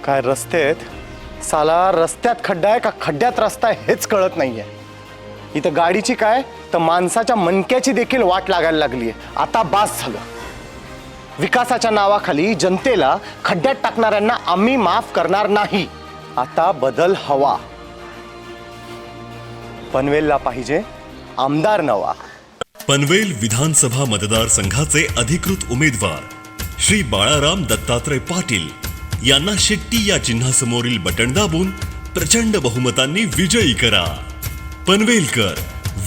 काय रस्ते आहेत, साला रस्त्यात खड्डा आहे का खड्ड्यात रस्ता आहे हेच कळत नाहीये. इथं गाडीची काय तर माणसाच्या मणक्याची देखील वाट लागायला लागली आहे. आता बास झालं. विकासाच्या नावाखाली जनतेला खड्ड्यात टाकणाऱ्यांना आम्ही माफ करणार नाही. आता बदल हवा. पनवेलला पाहिजे आमदार नवा. पनवेल विधानसभा मतदारसंघाचे अधिकृत उमेदवार श्री बाळाराम दत्तात्रय पाटील यांना शेट्टी या चिन्हासमोरील बटण दाबून प्रचंड बहुमतांनी विजयी करा. पनवेलकर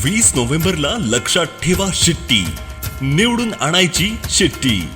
20 नोव्हेंबरला लक्षात ठेवा, शेट्टी निवडून आणायची शेट्टी.